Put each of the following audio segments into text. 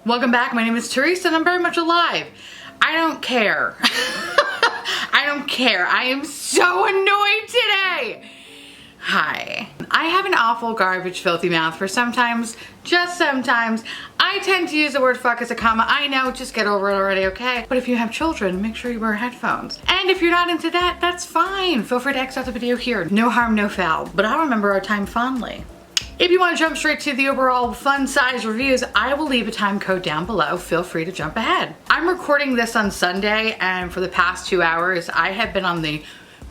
Welcome back. My name is Teresa and I'm very much alive. I don't care. I don't care. I am so annoyed today. Hi. I have an awful garbage filthy mouth for sometimes, just sometimes. I tend to use the word fuck as a comma. I know, just get over it already, okay? But if you have children, make sure you wear headphones. And if you're not into that, that's fine. Feel free to X out the video here. No harm, no foul. But I'll remember our time fondly. If you want to jump straight to the overall fun size reviews, I will leave a time code down below. Feel free to jump ahead. I'm recording this on Sunday, and for the past 2 hours, I have been on the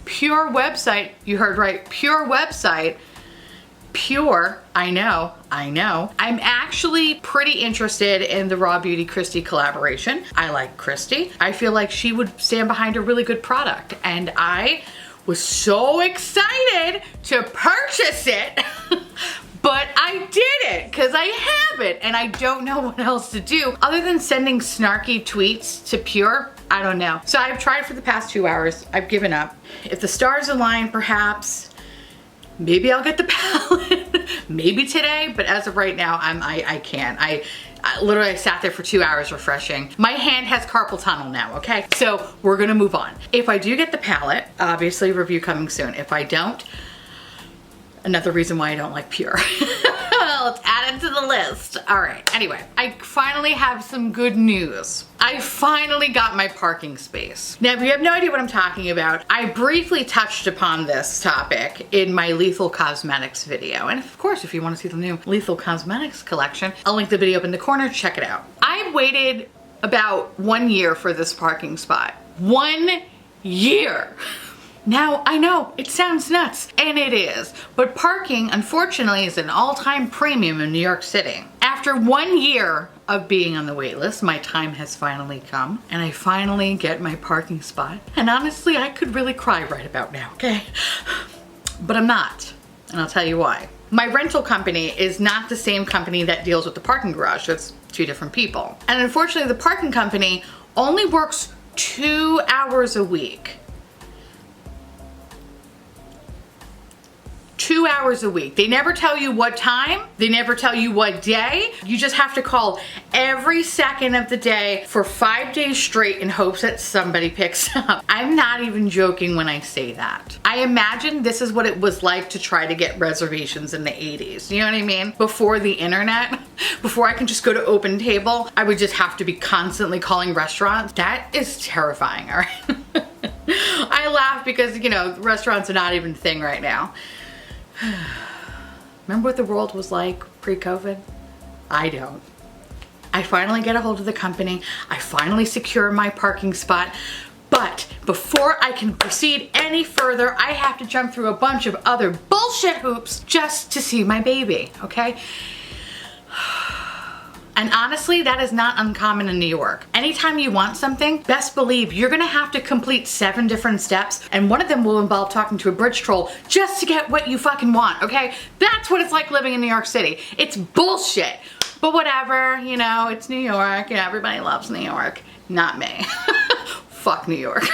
Pure website. You heard right, Pure website. Pure, I know. I'm actually pretty interested in the Raw Beauty Christy collaboration. I like Christy. I feel like she would stand behind a really good product, and I was so excited to purchase it. But I did it because I have it and I don't know what else to do other than sending snarky tweets to Pure. I don't know. So I've tried for the past 2 hours. I've given up. If the stars align, perhaps, maybe I'll get the palette. Maybe today, but as of right now, I can't. I literally sat there for 2 hours refreshing. My hand has carpal tunnel now, okay? So we're gonna move on. If I do get the palette, obviously review coming soon. If I don't, another reason why I don't like Pure. Let's add it to the list. All right, anyway, I finally have some good news. I finally got my parking space. Now, if you have no idea what I'm talking about, I briefly touched upon this topic in my Lethal Cosmetics video. And of course, if you want to see the new Lethal Cosmetics collection, I'll link the video up in the corner, check it out. I waited about 1 year for this parking spot. 1 year. Now, I know, it sounds nuts, and it is, but parking, unfortunately, is an all-time premium in New York City. After 1 year of being on the wait list, my time has finally come, and I finally get my parking spot. And honestly, I could really cry right about now, okay? But I'm not, and I'll tell you why. My rental company is not the same company that deals with the parking garage. It's two different people. And unfortunately, the parking company only works 2 hours a week. 2 hours a week. They never tell you what time. They never tell you what day. You just have to call every second of the day for 5 days straight in hopes that somebody picks up. I'm not even joking when I say that. I imagine this is what it was like to try to get reservations in the 80s. You know what I mean? Before the internet, before I can just go to Open Table, I would just have to be constantly calling restaurants. That is terrifying, all right? I laugh because, you know, restaurants are not even a thing right now. Remember what the world was like pre-COVID? I don't. I finally get a hold of the company. I finally secure my parking spot. But before I can proceed any further, I have to jump through a bunch of other bullshit hoops just to see my baby, okay? And honestly, that is not uncommon in New York. Anytime you want something, best believe you're gonna have to complete 7 different steps, and one of them will involve talking to a bridge troll just to get what you fucking want, okay? That's what it's like living in New York City. It's bullshit. But whatever, you know, it's New York, and everybody loves New York. Not me. Fuck New York.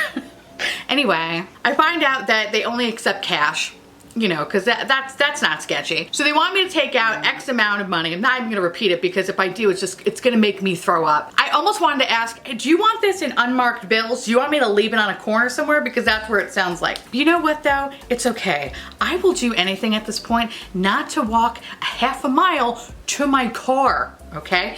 Anyway, I find out that they only accept cash. You know, because that's not sketchy. So they want me to take out X amount of money. I'm not even gonna repeat it because if I do, it's gonna make me throw up. I almost wanted to ask, do you want this in unmarked bills? Do you want me to leave it on a corner somewhere? Because that's where it sounds like. You know what though? It's okay. I will do anything at this point not to walk a half a mile to my car, okay?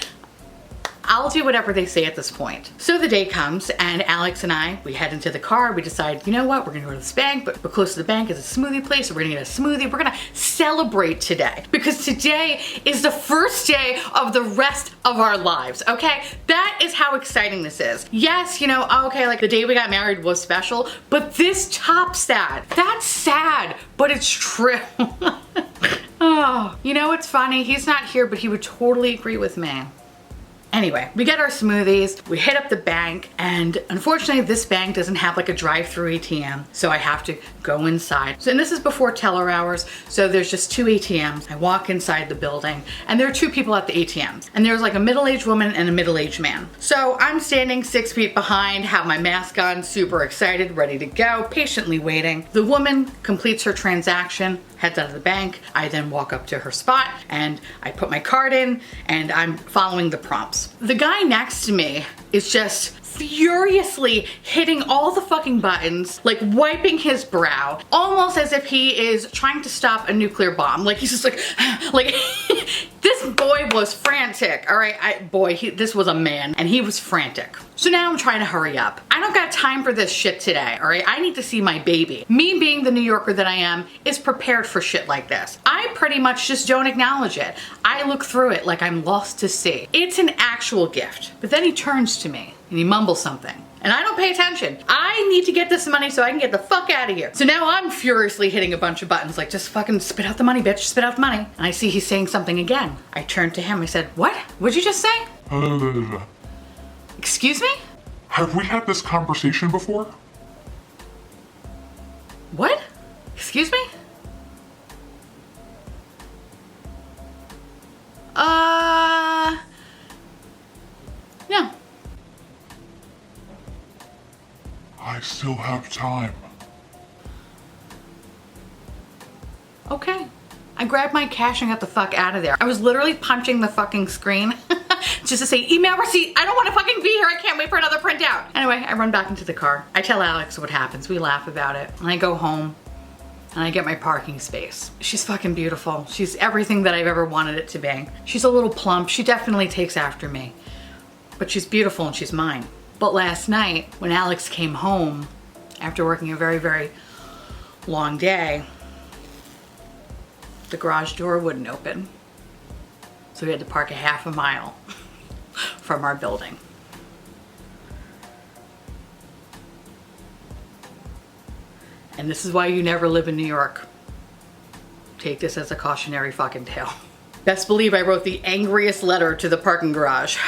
I'll do whatever they say at this point. So the day comes and Alex and I, we head into the car. We decide, you know what, we're gonna go to this bank, but close to the bank is a smoothie place. So we're gonna get a smoothie. We're gonna celebrate today because today is the first day of the rest of our lives, okay? That is how exciting this is. Yes, you know, okay, like the day we got married was special, but this tops that. That's sad, but it's true. Oh, you know what's funny? He's not here, but he would totally agree with me. Anyway, we get our smoothies, we hit up the bank, and unfortunately this bank doesn't have like a drive-through ATM, so I have to go inside. So, and this is before teller hours, so there's just 2 ATMs. I walk inside the building, and there are 2 people at the ATM, and there's like a middle-aged woman and a middle-aged man. So I'm standing 6 feet behind, have my mask on, super excited, ready to go, patiently waiting. The woman completes her transaction, heads out of the bank. I then walk up to her spot and I put my card in and I'm following the prompts. The guy next to me is just furiously hitting all the fucking buttons, like wiping his brow, almost as if he is trying to stop a nuclear bomb. Like he's just like this boy was frantic. All right, this was a man and he was frantic. So now I'm trying to hurry up. I don't got time for this shit today, all right? I need to see my baby. Me being the New Yorker that I am is prepared for shit like this. I pretty much just don't acknowledge it. I look through it like I'm lost to sea. It's an actual gift. But then he turns to me and he mumbles something. And I don't pay attention. I need to get this money so I can get the fuck out of here. So now I'm furiously hitting a bunch of buttons like, just fucking spit out the money, bitch, spit out the money. And I see he's saying something again. I turned to him, I said, what? What'd you just say? Excuse me? Have we had this conversation before? What? Excuse me? No. I still have time. Okay. I grabbed my cash and got the fuck out of there. I was literally punching the fucking screen just to say, email receipt. I don't want to fucking be here. I can't wait for another printout. Anyway, I run back into the car. I tell Alex what happens. We laugh about it. And I go home and I get my parking space. She's fucking beautiful. She's everything that I've ever wanted it to be. She's a little plump. She definitely takes after me. But she's beautiful and she's mine. But last night, when Alex came home after working a very, very long day, the garage door wouldn't open. So we had to park a half a mile from our building. And this is why you never live in New York. Take this as a cautionary fucking tale. Best believe I wrote the angriest letter to the parking garage.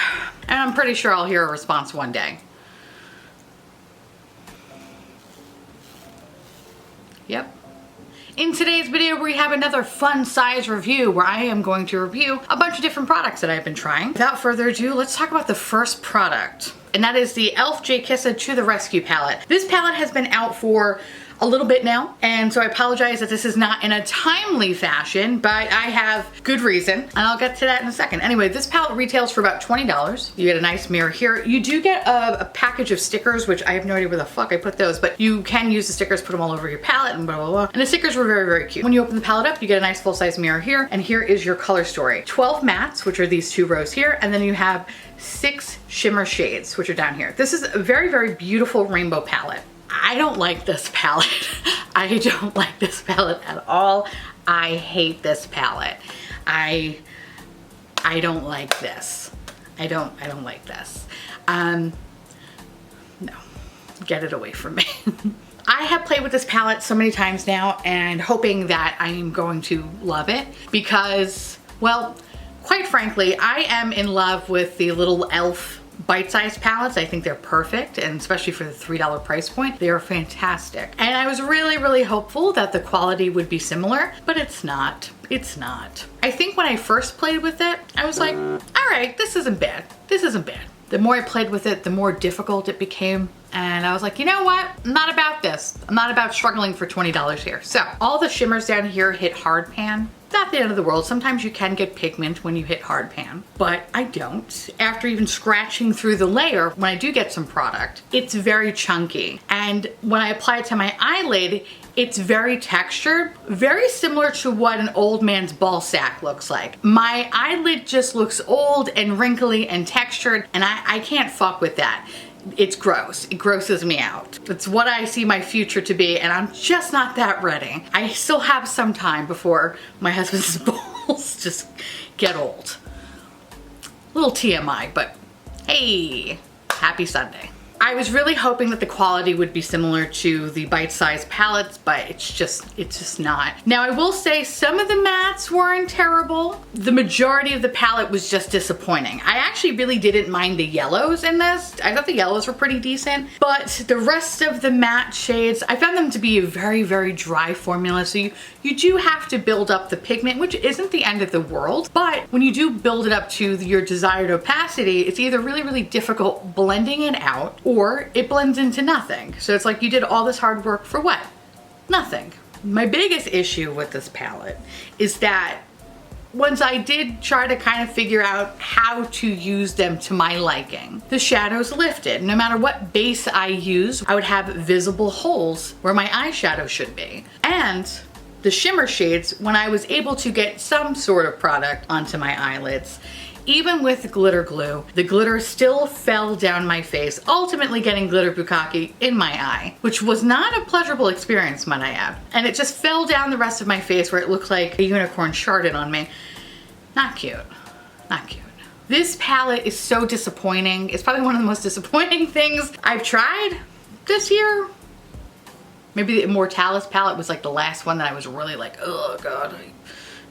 And I'm pretty sure I'll hear a response one day. Yep. In today's video, we have another fun size review where I am going to review a bunch of different products that I've been trying. Without further ado, let's talk about the first product. And that is the e.l.f. J. Kissa To The Rescue palette. This palette has been out for a little bit now, and so I apologize that this is not in a timely fashion, but I have good reason, and I'll get to that in a second. Anyway, this palette retails for about $20. You get a nice mirror here. You do get a package of stickers, which I have no idea where the fuck I put those, but you can use the stickers, put them all over your palette, and blah, blah, blah. And the stickers were very, very cute. When you open the palette up, you get a nice full-size mirror here, and here is your color story. 12 mattes, which are these 2 rows here, and then you have 6 shimmer shades, which are down here. This is a very, very beautiful rainbow palette. I don't like this palette. I don't like this palette at all. I hate this palette. I don't like this. I don't like this. No, get it away from me. I have played with this palette so many times now and hoping that I'm going to love it because, well, quite frankly, I am in love with the little e.l.f. bite-sized palettes. I think they're perfect, and especially for the $3 price point, they are fantastic. And I was really, really hopeful that the quality would be similar, but it's not. It's not. I think when I first played with it, I was like, all right, this isn't bad. This isn't bad. The more I played with it, the more difficult it became. And I was like, you know what? I'm not about this. I'm not about struggling for $20 here. So all the shimmers down here hit hard pan. Not the end of the world. Sometimes you can get pigment when you hit hard pan, but I don't. After even scratching through the layer, when I do get some product, it's very chunky. And when I apply it to my eyelid, it's very textured, very similar to what an old man's ball sack looks like. My eyelid just looks old and wrinkly and textured, and I can't fuck with that. It's gross. It grosses me out. It's what I see my future to be, and I'm just not that ready. I still have some time before my husband's balls just get old. Little TMI, but hey, happy Sunday. I was really hoping that the quality would be similar to the bite-sized palettes, but it's just not. Now I will say some of the mattes weren't terrible. The majority of the palette was just disappointing. I actually really didn't mind the yellows in this. I thought the yellows were pretty decent, but the rest of the matte shades, I found them to be a very, very dry formula. So you do have to build up the pigment, which isn't the end of the world, but when you do build it up to your desired opacity, it's either really, really difficult blending it out, or it blends into nothing. So it's like you did all this hard work for what? Nothing. My biggest issue with this palette is that once I did try to kind of figure out how to use them to my liking, the shadows lifted. No matter what base I use, I would have visible holes where my eyeshadow should be. And the shimmer shades, when I was able to get some sort of product onto my eyelids, even with glitter glue, the glitter still fell down my face, ultimately getting glitter bukkake in my eye, which was not a pleasurable experience, might I add. And it just fell down the rest of my face where it looked like a unicorn sharded on me. Not cute, not cute. This palette is so disappointing. It's probably one of the most disappointing things I've tried this year. Maybe the Immortalis palette was like the last one that I was really like, oh God,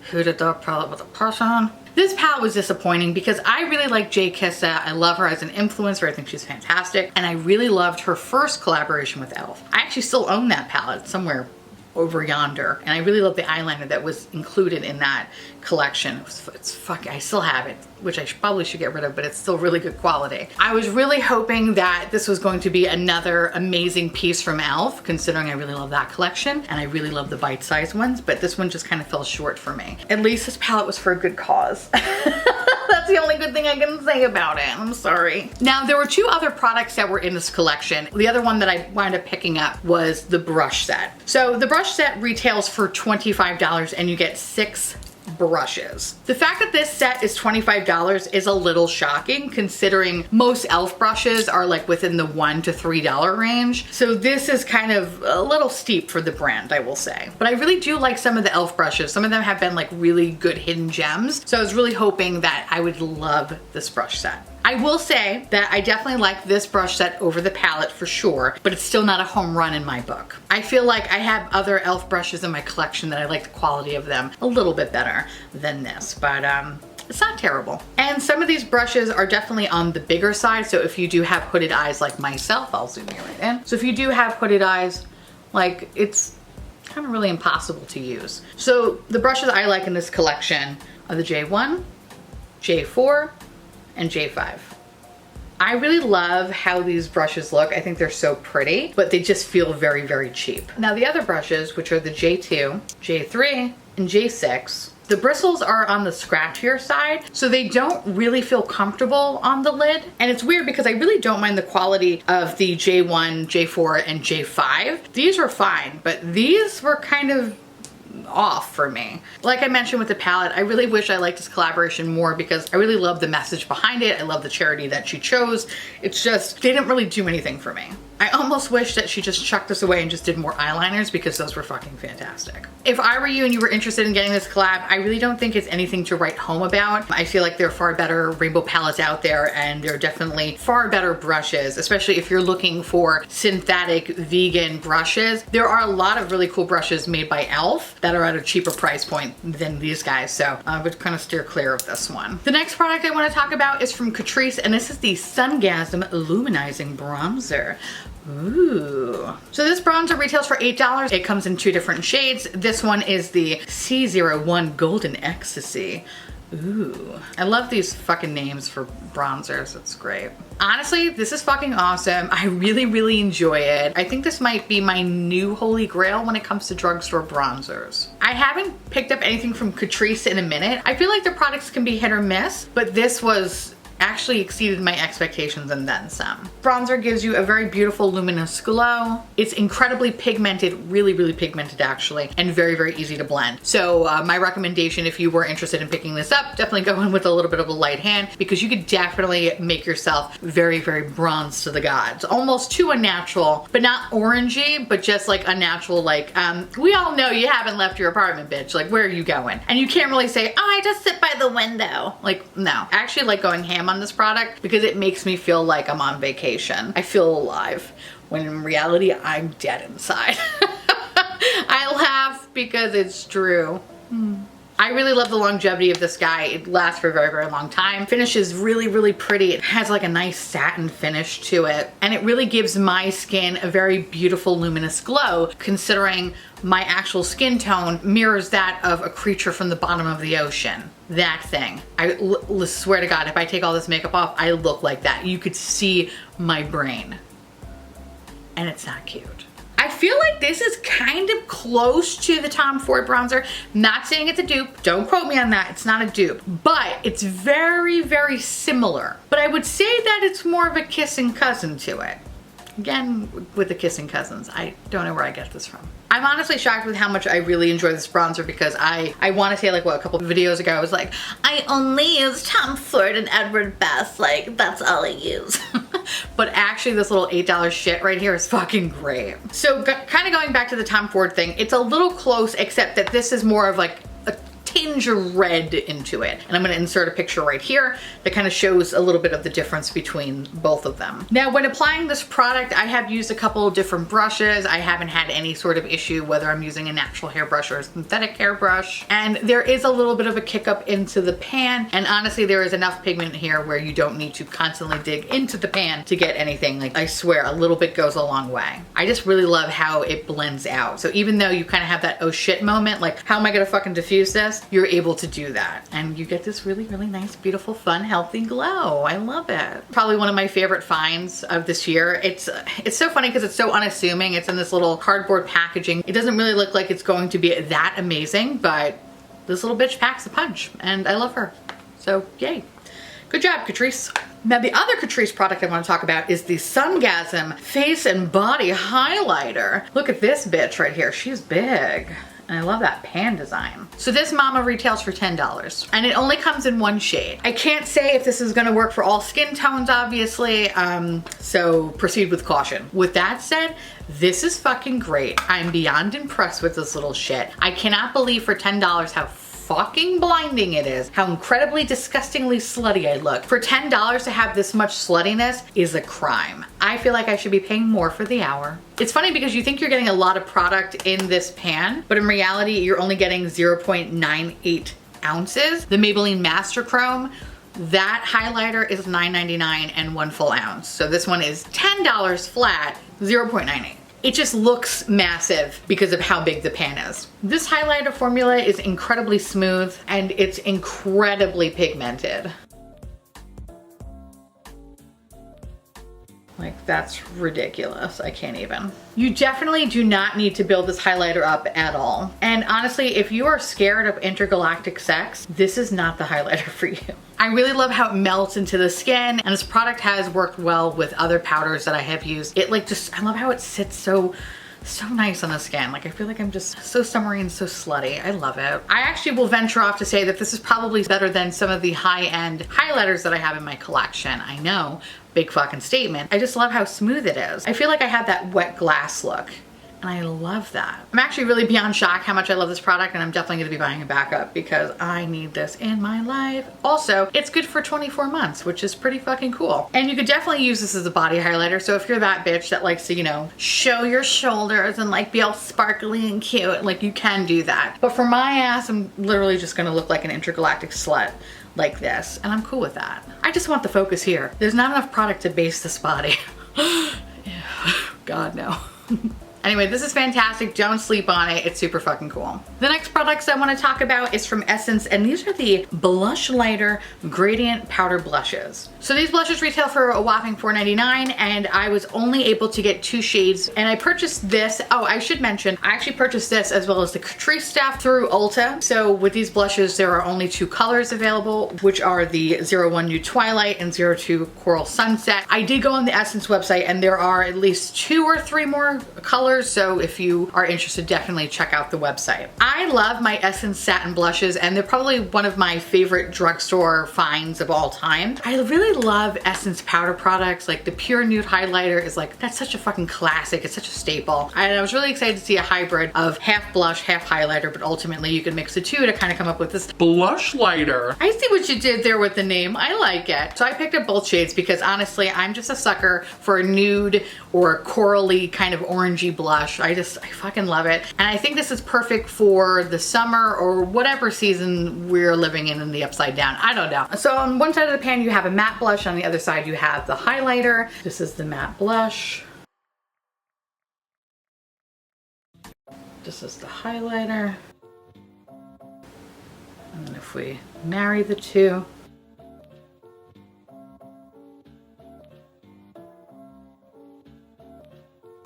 who did that palette with a person? This palette was disappointing because I really like Jay Kissa. I love her as an influencer. I think she's fantastic. And I really loved her first collaboration with e.l.f. I actually still own that palette somewhere over yonder. And I really love the eyeliner that was included in that collection. It's fucking, I still have it, which I probably should get rid of, but it's still really good quality. I was really hoping that this was going to be another amazing piece from e.l.f., considering I really love that collection and I really love the bite-sized ones, but this one just kind of fell short for me. At least this palette was for a good cause. That's the only good thing I can say about it. I'm sorry. Now, there were two other products that were in this collection. The other one that I wound up picking up was the brush set. So the brush set retails for $25 and you get 6 brushes. The fact that this set is $25 is a little shocking considering most e.l.f. brushes are like within the $1 to $3 range. So this is kind of a little steep for the brand, I will say. But I really do like some of the e.l.f. brushes. Some of them have been like really good hidden gems. So I was really hoping that I would love this brush set. I will say that I definitely like this brush set over the palette for sure, but it's still not a home run in my book. I feel like I have other e.l.f. brushes in my collection that I like the quality of them a little bit better than this, but it's not terrible. And some of these brushes are definitely on the bigger side, so if you do have hooded eyes like myself, I'll zoom you right in. So if you do have hooded eyes, like it's kind of really impossible to use. So the brushes I like in this collection are the J1, J4, and J5. I really love how these brushes look. I think they're so pretty, but they just feel very, very cheap. Now the other brushes, which are the J2, J3, and J6, the bristles are on the scratchier side, so they don't really feel comfortable on the lid. And it's weird because I really don't mind the quality of the J1, J4, and J5. These were fine, but these were kind of off for me. Like I mentioned with the palette, I really wish I liked this collaboration more because I really love the message behind it. I love the charity that she chose. It's just, they didn't really do anything for me. I almost wish that she just chucked this away and just did more eyeliners because those were fucking fantastic. If I were you and you were interested in getting this collab, I really don't think it's anything to write home about. I feel like there are far better rainbow palettes out there and there are definitely far better brushes, especially if you're looking for synthetic vegan brushes. There are a lot of really cool brushes made by e.l.f. that are at a cheaper price point than these guys, so I would kind of steer clear of this one. The next product I want to talk about is from Catrice, and this is the Sungasm Illuminizing Bronzer. Ooh. So this bronzer retails for $8. It comes in 2 different shades. This one is the C01 Golden Ecstasy. Ooh. I love these fucking names for bronzers. It's great. Honestly, this is fucking awesome. I really, really enjoy it. I think this might be my new holy grail when it comes to drugstore bronzers. I haven't picked up anything from Catrice in a minute. I feel like their products can be hit or miss, but this was actually exceeded my expectations and then some. Bronzer gives you a very beautiful luminous glow. It's incredibly pigmented, really, really pigmented actually, and very, very easy to blend. So my recommendation if you were interested in picking this up, definitely go in with a little bit of a light hand because you could definitely make yourself very, very bronze to the gods. Almost too unnatural, but not orangey, but just like unnatural, like, we all know you haven't left your apartment, bitch. Like, where are you going? And you can't really say, oh, I just sit by the window. Like, no. I actually like going ham on this product because it makes me feel like I'm on vacation. I feel alive when in reality I'm dead inside. I laugh because it's true. I really love the longevity of this guy. It lasts for a very, very long time. Finish is really, really pretty. It has like a nice satin finish to it. And it really gives my skin a very beautiful luminous glow considering my actual skin tone mirrors that of a creature from the bottom of the ocean. That thing. I swear to God, if I take all this makeup off, I look like that. You could see my brain. And it's not cute. I feel like this is kind of close to the Tom Ford bronzer. Not saying it's a dupe. Don't quote me on that. It's not a dupe. But it's very, very similar. But I would say that it's more of a kissing cousin to it. Again, with the kissing cousins. I don't know where I get this from. I'm honestly shocked with how much I really enjoy this bronzer because I want to say like what, a couple of videos ago I was like, I only use Tom Ford and Edward Best, like that's all I use. But actually this little $8 shit right here is fucking great. So kind of going back to the Tom Ford thing, it's a little close except that this is more of like a tinge of red into it. And I'm gonna insert a picture right here that kind of shows a little bit of the difference between both of them. Now, when applying this product, I have used a couple of different brushes. I haven't had any sort of issue whether I'm using a natural hairbrush or a synthetic hairbrush. And there is a little bit of a kick up into the pan. And honestly, there is enough pigment here where you don't need to constantly dig into the pan to get anything. Like, I swear, a little bit goes a long way. I just really love how it blends out. So even though you kind of have that oh shit moment, like how am I gonna fucking diffuse this? You're able to do that. And you get this really, really nice, beautiful, fun, healthy glow. I love it. Probably one of my favorite finds of this year. It's so funny because it's so unassuming. It's in this little cardboard packaging. It doesn't really look like it's going to be that amazing, but this little bitch packs a punch and I love her. So yay. Good job, Catrice. Now the other Catrice product I want to talk about is the Sungasm Face and Body Highlighter. Look at this bitch right here. She's big. And I love that pan design. So this mama retails for $10 and it only comes in one shade. I can't say if this is gonna work for all skin tones, obviously, so proceed with caution. With that said, this is fucking great. I'm beyond impressed with this little shit. I cannot believe for $10 how fucking blinding it is, how incredibly disgustingly slutty I look. For $10 to have this much sluttiness is a crime. I feel like I should be paying more for the hour. It's funny because you think you're getting a lot of product in this pan, but in reality, you're only getting 0.98 ounces. The Maybelline Master Chrome, that highlighter is $9.99 and 1 full ounce. So this one is $10 flat, 0.98. It just looks massive because of how big the pan is. This highlighter formula is incredibly smooth and it's incredibly pigmented. Like, that's ridiculous. I can't even. You definitely do not need to build this highlighter up at all. And honestly, if you are scared of intergalactic sex, this is not the highlighter for you. I really love how it melts into the skin, and this product has worked well with other powders that I have used. It like just, I love how it sits so nice on the skin. Like, I feel like I'm just so summery and so slutty. I love it. I actually will venture off to say that this is probably better than some of the high-end highlighters that I have in my collection. I know, big fucking statement. I just love how smooth it is. I feel like I have that wet glass look. And I love that. I'm actually really beyond shocked how much I love this product, and I'm definitely gonna be buying it back up because I need this in my life. Also, it's good for 24 months, which is pretty fucking cool. And you could definitely use this as a body highlighter. So if you're that bitch that likes to, you know, show your shoulders and like be all sparkly and cute, like you can do that. But for my ass, I'm literally just gonna look like an intergalactic slut like this, and I'm cool with that. I just want the focus here. There's not enough product to base this body. God, no. Anyway, this is fantastic. Don't sleep on it. It's super fucking cool. The next products I want to talk about is from Essence, and these are the Blush Lighter Gradient Powder Blushes. So these blushes retail for a whopping $4.99, and I was only able to get 2 shades, and I purchased this. Oh, I should mention, I actually purchased this as well as the Catrice stuff through Ulta. So with these blushes, there are only 2 colors available, which are the 01 Nude Twilight and 02 Coral Sunset. I did go on the Essence website, and there are at least 2 or 3 more colors. So if you are interested, definitely check out the website. I love my Essence satin blushes, and they're probably one of my favorite drugstore finds of all time. I really love Essence powder products. Like the Pure Nude highlighter is like, that's such a fucking classic. It's such a staple. And I was really excited to see a hybrid of half blush, half highlighter, but ultimately you can mix the two to kind of come up with this blush lighter. I see what you did there with the name. I like it. So I picked up both shades because honestly, I'm just a sucker for a nude or a corally kind of orangey blush. I fucking love it. And I think this is perfect for the summer or whatever season we're living in the upside down. I don't know. So on one side of the pan, you have a matte blush. On the other side, you have the highlighter. This is the matte blush. This is the highlighter. And then if we marry the two,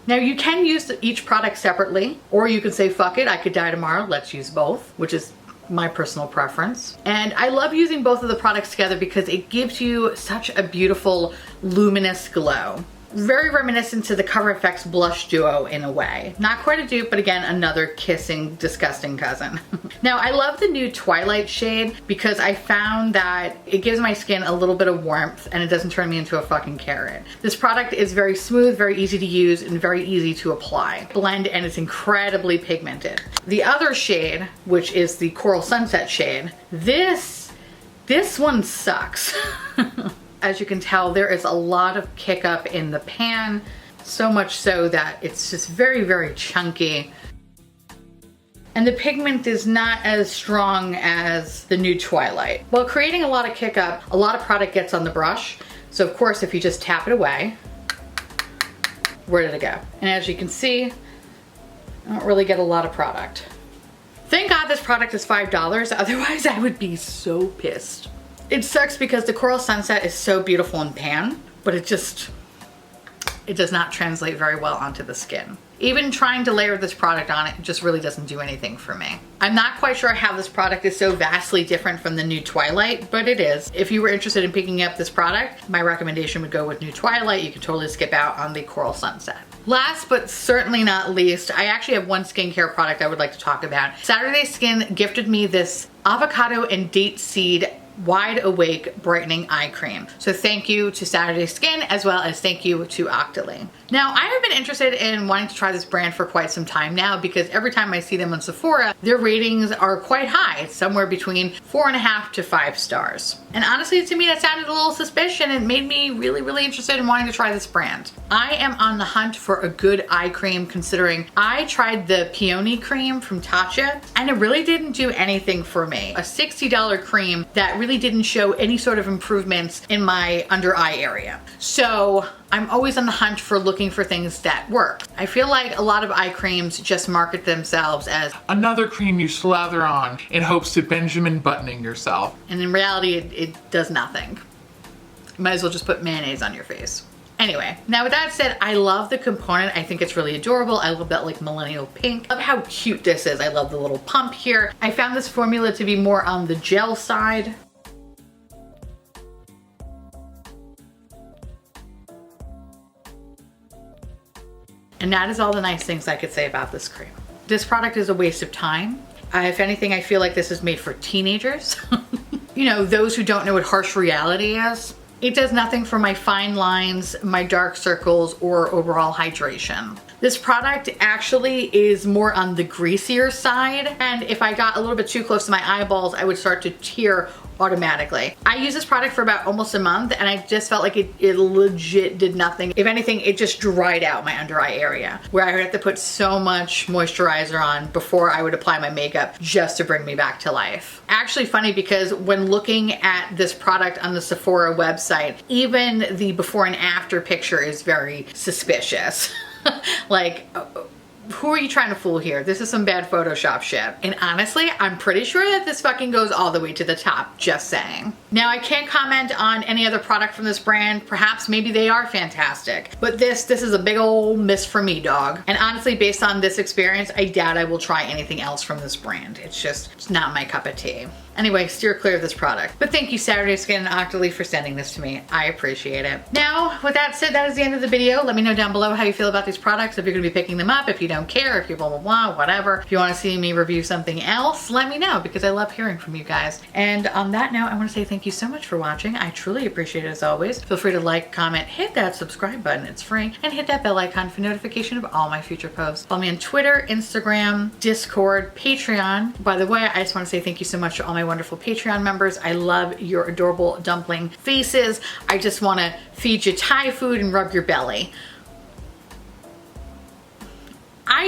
Now you can use each product separately, or you can say, fuck it, I could die tomorrow, let's use both, which is my personal preference. And I love using both of the products together because it gives you such a beautiful luminous glow. Very reminiscent to the Cover FX blush duo in a way. Not quite a dupe, but again, another kissing, disgusting cousin. Now, I love the new Twilight shade because I found that it gives my skin a little bit of warmth and it doesn't turn me into a fucking carrot. This product is very smooth, very easy to use, and very easy to apply. Blend, and it's incredibly pigmented. The other shade, which is the Coral Sunset shade, this one sucks. As you can tell, there is a lot of kick up in the pan, so much so that it's just very, very chunky. And the pigment is not as strong as the new Twilight. While creating a lot of kick up, a lot of product gets on the brush. So of course, if you just tap it away, where did it go? And as you can see, I don't really get a lot of product. Thank God this product is $5, otherwise I would be so pissed. It sucks because the Coral Sunset is so beautiful in pan, but it does not translate very well onto the skin. Even trying to layer this product on it just really doesn't do anything for me. I'm not quite sure how this product is so vastly different from the new Twilight, but it is. If you were interested in picking up this product, my recommendation would go with new Twilight. You can totally skip out on the Coral Sunset. Last but certainly not least, I actually have one skincare product I would like to talk about. Saturday Skin gifted me this avocado and date seed Wide Awake Brightening Eye Cream. So thank you to Saturday Skin, as well as thank you to Octoly. Now, I have been interested in wanting to try this brand for quite some time now because every time I see them on Sephora, their ratings are quite high. It's somewhere between 4.5 to 5 stars. And honestly, to me, that sounded a little suspicious and it made me really, really interested in wanting to try this brand. I am on the hunt for a good eye cream, considering I tried the Peony cream from Tatcha and it really didn't do anything for me. A $60 cream that really didn't show any sort of improvements in my under eye area. So I'm always on the hunt for looking for things that work. I feel like a lot of eye creams just market themselves as another cream you slather on in hopes of Benjamin buttoning yourself. And in reality, it does nothing. You might as well just put mayonnaise on your face. Anyway, now with that said, I love the component. I think it's really adorable. I love that like millennial pink. I love how cute this is. I love the little pump here. I found this formula to be more on the gel side. And that is all the nice things I could say about this cream. This product is a waste of time. If anything, I feel like this is made for teenagers. You know, those who don't know what harsh reality is. It does nothing for my fine lines, my dark circles, or overall hydration. This product actually is more on the greasier side, and if I got a little bit too close to my eyeballs, I would start to tear automatically. I used this product for about almost a month and I just felt like it legit did nothing. If anything, it just dried out my under eye area where I would have to put so much moisturizer on before I would apply my makeup just to bring me back to life. Actually funny because when looking at this product on the Sephora website, even the before and after picture is very suspicious. Like, who are you trying to fool here? This is some bad Photoshop shit. And honestly, I'm pretty sure that this fucking goes all the way to the top, just saying. Now, I can't comment on any other product from this brand. Perhaps maybe they are fantastic. But this is a big old miss for me, dog. And honestly, based on this experience, I doubt I will try anything else from this brand. It's not my cup of tea. Anyway, steer clear of this product. But thank you, Saturday Skin and Octoly, for sending this to me. I appreciate it. Now, with that said, that is the end of the video. Let me know down below how you feel about these products, if you're gonna be picking them up, if you don't care, if you blah, blah, blah, whatever. If you wanna see me review something else, let me know, because I love hearing from you guys. And on that note, I wanna say thank you so much for watching. I truly appreciate it as always. Feel free to like, comment, hit that subscribe button, it's free, and hit that bell icon for notification of all my future posts. Follow me on Twitter, Instagram, Discord, Patreon. By the way, I just wanna say thank you so much to all my wonderful Patreon members. I love your adorable dumpling faces. I just want to feed you Thai food and rub your belly.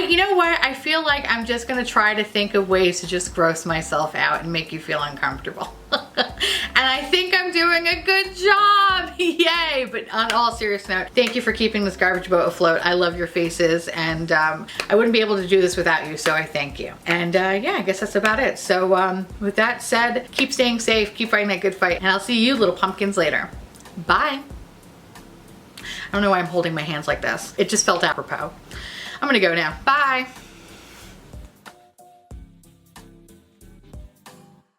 You know what? I feel like I'm just going to try to think of ways to just gross myself out and make you feel uncomfortable. And I think I'm doing a good job. Yay! But on all serious note, thank you for keeping this garbage boat afloat. I love your faces, and I wouldn't be able to do this without you, so I thank you. And yeah, I guess that's about it. So with that said, keep staying safe, keep fighting that good fight, and I'll see you little pumpkins later. Bye! I don't know why I'm holding my hands like this. It just felt apropos. I'm gonna go now. Bye.